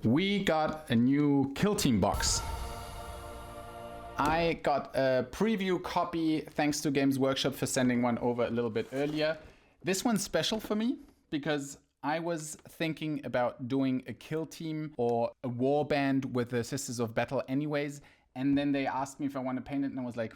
We got a new Kill Team box. I got a preview copy thanks to Games Workshop for sending one over a little bit earlier. This one's special for me because I was thinking about doing a kill team or a war band with the Sisters of Battle anyways, and then they asked me if I want to paint it, and I was like,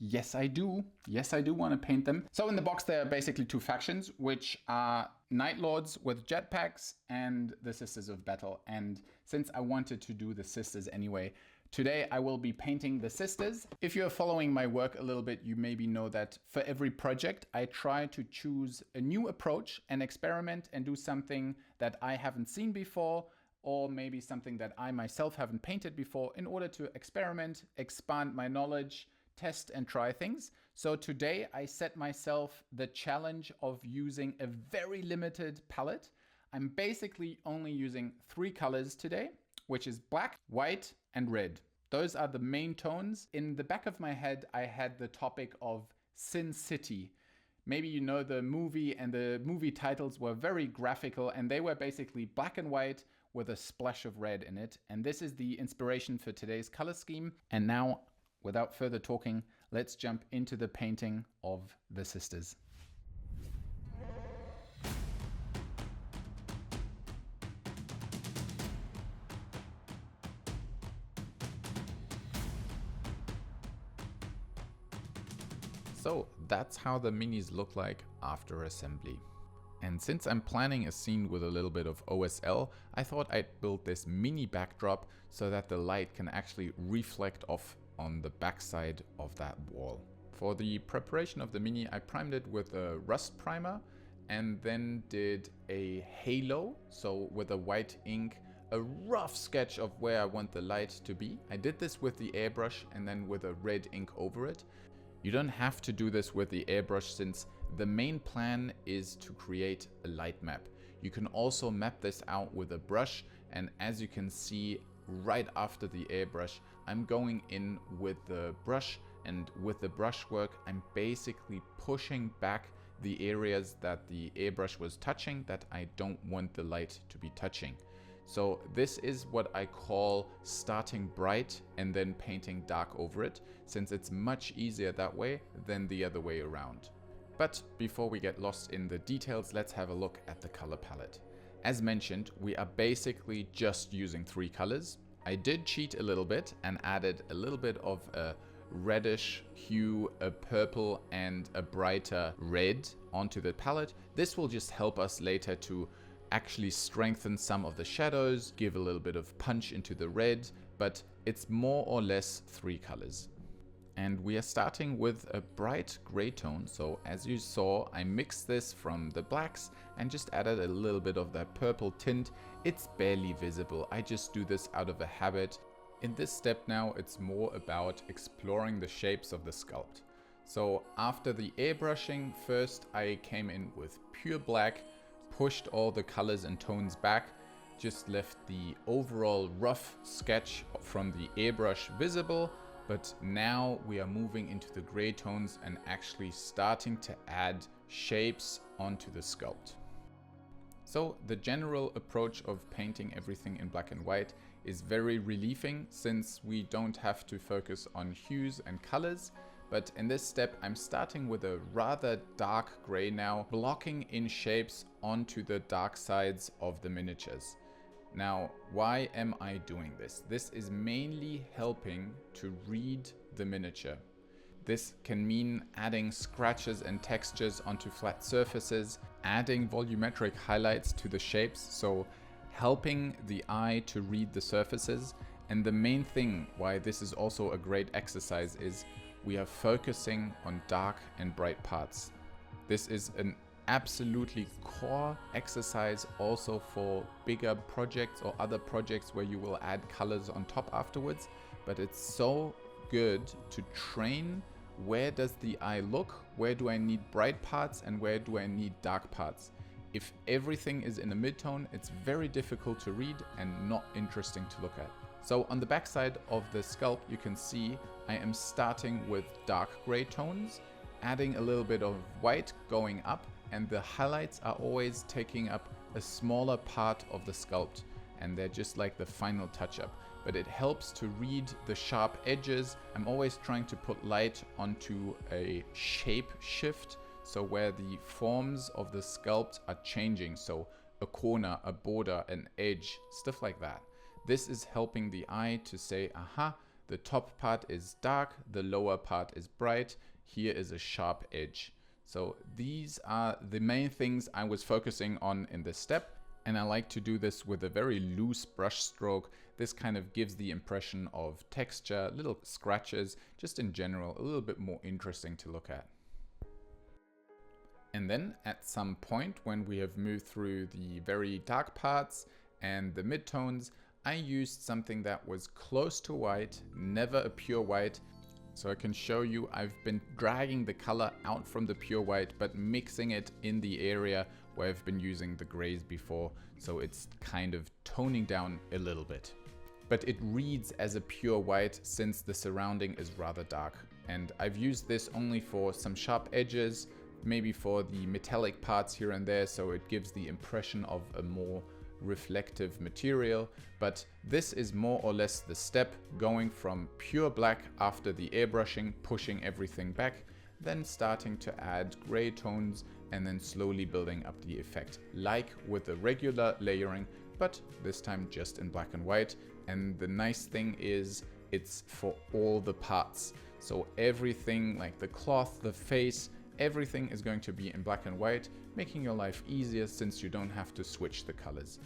yes I do. Yes I do want to paint them. So in the box there are basically two factions, which are Nightlords with jetpacks and the Sisters of Battle. And since I wanted to do the Sisters anyway, today I will be painting the Sisters. If you're following my work a little bit, you maybe know that for every project I try to choose a new approach and experiment and do something that I haven't seen before, or maybe something that I myself haven't painted before, in order to experiment, expand my knowledge, test and try things. So today I set myself the challenge of using a very limited palette. I'm basically only using 3 colors today, which is black, white, and red. Those are the main tones. In the back of my head, I had the topic of Sin City. Maybe you know the movie, and the movie titles were very graphical, and they were basically black and white with a splash of red in it. And this is the inspiration for today's color scheme. And now, without further talking, let's jump into the painting of the Sisters. So that's how the minis look like after assembly. And since I'm planning a scene with a little bit of OSL, I thought I'd build this mini backdrop so that the light can actually reflect off on the backside of that wall. For the preparation of the mini, I primed it with a rust primer and then did a halo, so with a white ink, a rough sketch of where I want the light to be. I did this with the airbrush and then with a red ink over it. You don't have to do this with the airbrush since the main plan is to create a light map. You can also map this out with a brush, and as you can see right after the airbrush, I'm going in with the brush, and with the brushwork I'm basically pushing back the areas that the airbrush was touching that I don't want the light to be touching. So this is what I call starting bright and then painting dark over it, since it's much easier that way than the other way around. But before we get lost in the details, let's have a look at the color palette. As mentioned, we are basically just using 3 colors. I did cheat a little bit and added a little bit of a reddish hue, a purple and a brighter red onto the palette. This will just help us later to actually strengthen some of the shadows, give a little bit of punch into the red, but it's more or less 3 colors. And we are starting with a bright gray tone. So as you saw, I mixed this from the blacks and just added a little bit of that purple tint. It's barely visible. I just do this out of a habit. In this step now, it's more about exploring the shapes of the sculpt. So after the airbrushing, first I came in with pure black, pushed all the colors and tones back, just left the overall rough sketch from the airbrush visible. But now we are moving into the gray tones and actually starting to add shapes onto the sculpt. So the general approach of painting everything in black and white is very relieving, since we don't have to focus on hues and colors. But in this step, I'm starting with a rather dark gray now, blocking in shapes onto the dark sides of the miniatures. Now, why am I doing this? This is mainly helping to read the miniature. This can mean adding scratches and textures onto flat surfaces, adding volumetric highlights to the shapes, so helping the eye to read the surfaces. And the main thing why this is also a great exercise is we are focusing on dark and bright parts. This is an absolutely core exercise also for bigger projects or other projects where you will add colors on top afterwards, but it's so good to train where does the eye look, where do I need bright parts and where do I need dark parts. If everything is in a mid-tone, it's very difficult to read and not interesting to look at. So on the back side of the sculpt, you can see I am starting with dark gray tones, adding a little bit of white going up, and the highlights are always taking up a smaller part of the sculpt. and they're just like the final touch-up. But it helps to read the sharp edges. I'm always trying to put light onto a shape shift, so where the forms of the sculpt are changing, so a corner, a border, an edge, stuff like that. This is helping the eye to say, aha, the top part is dark, the lower part is bright, here is a sharp edge. So these are the main things I was focusing on in this step. And I like to do this with a very loose brush stroke. This kind of gives the impression of texture, little scratches, just in general, a little bit more interesting to look at. And then at some point when we have moved through the very dark parts and the midtones, I used something that was close to white, never a pure white. So I can show you, I've been dragging the color out from the pure white, but mixing it in the area where I've been using the grays before. So it's kind of toning down a little bit. But it reads as a pure white since the surrounding is rather dark. And I've used this only for some sharp edges, maybe for the metallic parts here and there, so it gives the impression of a more reflective material. But this is more or less the step, going from pure black after the airbrushing, pushing everything back, then starting to add gray tones and then slowly building up the effect, like with the regular layering, but this time just in black and white. And the nice thing is it's for all the parts. So everything like the cloth, the face, everything is going to be in black and white, making your life easier since you don't have to switch the colors.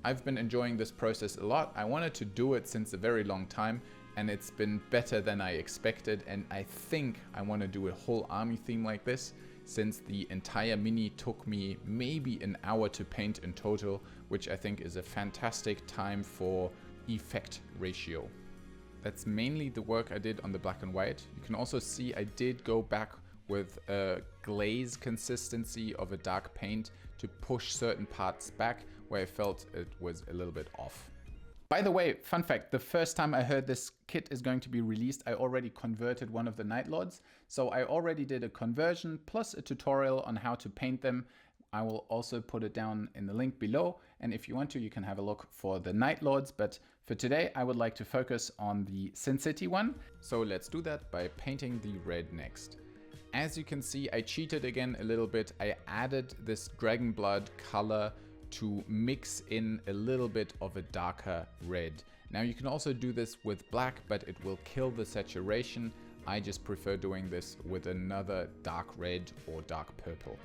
I've been enjoying this process a lot. I wanted to do it since a very long time, and it's been better than I expected. And I think I want to do a whole army theme like this, since the entire mini took me maybe an hour to paint in total, which I think is a fantastic time for effect ratio. That's mainly the work I did on the black and white. You can also see I did go back with a glaze consistency of a dark paint to push certain parts back where I felt it was a little bit off. By the way, fun fact, the first time I heard this kit is going to be released, I already converted one of the Nightlords. So I already did a conversion plus a tutorial on how to paint them. I will also put it down in the link below. And if you want to, you can have a look for the Nightlords. But for today, I would like to focus on the Sin City one. So let's do that by painting the red next. As you can see, I cheated again a little bit. I added this dragon blood color to mix in a little bit of a darker red. Now you can also do this with black, but it will kill the saturation. I just prefer doing this with another dark red or dark purple.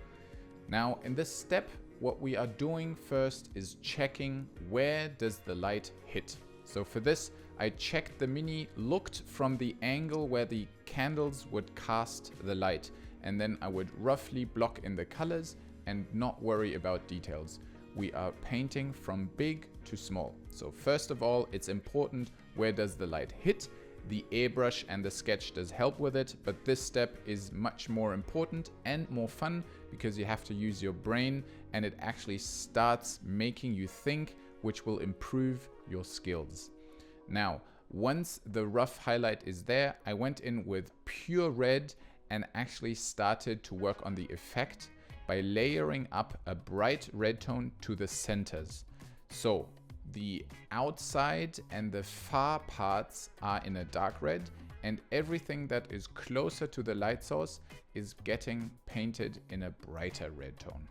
Now in this step, what we are doing first is checking where does the light hit. So for this, I checked the mini, looked from the angle where the candles would cast the light, and then I would roughly block in the colors and not worry about details. We are painting from big to small. So first of all, it's important where does the light hit. The airbrush and the sketch does help with it, but this step is much more important and more fun because you have to use your brain and it actually starts making you think, which will improve your skills. Now, once the rough highlight is there, I went in with pure red and actually started to work on the effect by layering up a bright red tone to the centers. So the outside and the far parts are in a dark red, and everything that is closer to the light source is getting painted in a brighter red tone.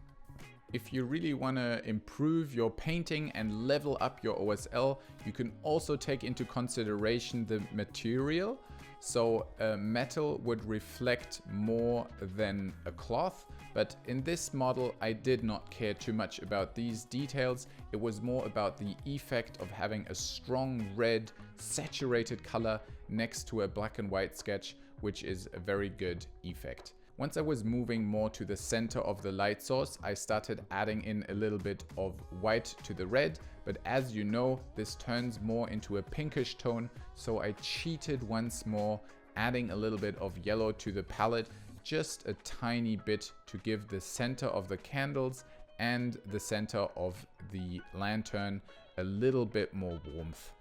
If you really want to improve your painting and level up your OSL, you can also take into consideration the material. So metal would reflect more than a cloth, but in this model I did not care too much about these details. It was more about the effect of having a strong red saturated color next to a black and white sketch, which is a very good effect. Once I was moving more to the center of the light source, I started adding in a little bit of white to the red, but as you know, this turns more into a pinkish tone, so I cheated once more, adding a little bit of yellow to the palette, just a tiny bit to give the center of the candles and the center of the lantern a little bit more warmth.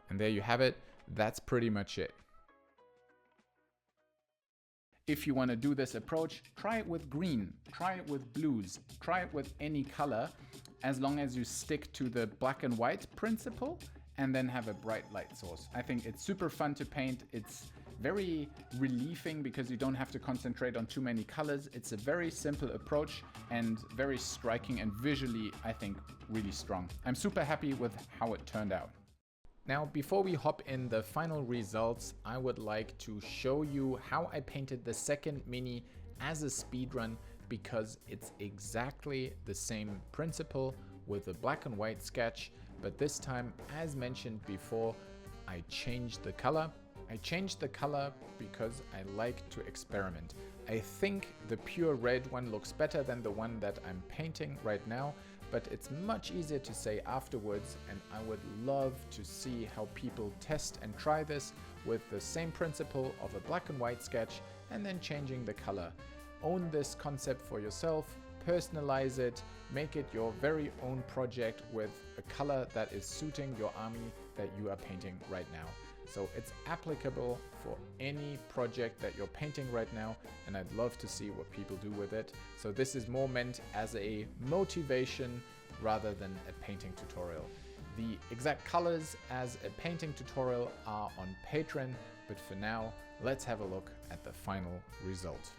And there you have it, that's pretty much it. If you want to do this approach, try it with green, try it with blues, try it with any color, as long as you stick to the black and white principle and then have a bright light source. I think it's super fun to paint. It's very relieving because you don't have to concentrate on too many colors. It's a very simple approach and very striking, and visually, I think, really strong. I'm super happy with how it turned out. Now, before we hop in the final results, I would like to show you how I painted the second mini as a speedrun, because it's exactly the same principle with a black and white sketch, but this time, as mentioned before, I changed the color. I changed the color because I like to experiment. I think the pure red one looks better than the one that I'm painting right now, but it's much easier to say afterwards, and I would love to see how people test and try this with the same principle of a black and white sketch and then changing the color. Own this concept for yourself, personalize it, make it your very own project with a color that is suiting your army that you are painting right now. So it's applicable for any project that you're painting right now, and I'd love to see what people do with it. So this is more meant as a motivation rather than a painting tutorial. The exact colors as a painting tutorial are on Patreon, but for now, let's have a look at the final result.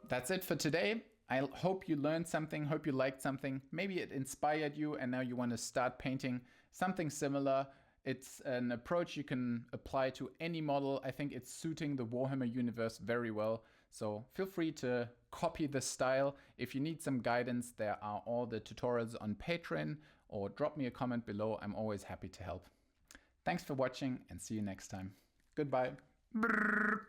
That's it for today. I hope you learned something, hope you liked something. Maybe it inspired you and now you want to start painting something similar. It's an approach you can apply to any model. I think it's suiting the Warhammer universe very well. So feel free to copy the style. If you need some guidance, there are all the tutorials on Patreon, or drop me a comment below. I'm always happy to help. Thanks for watching and see you next time. Goodbye. Brrr.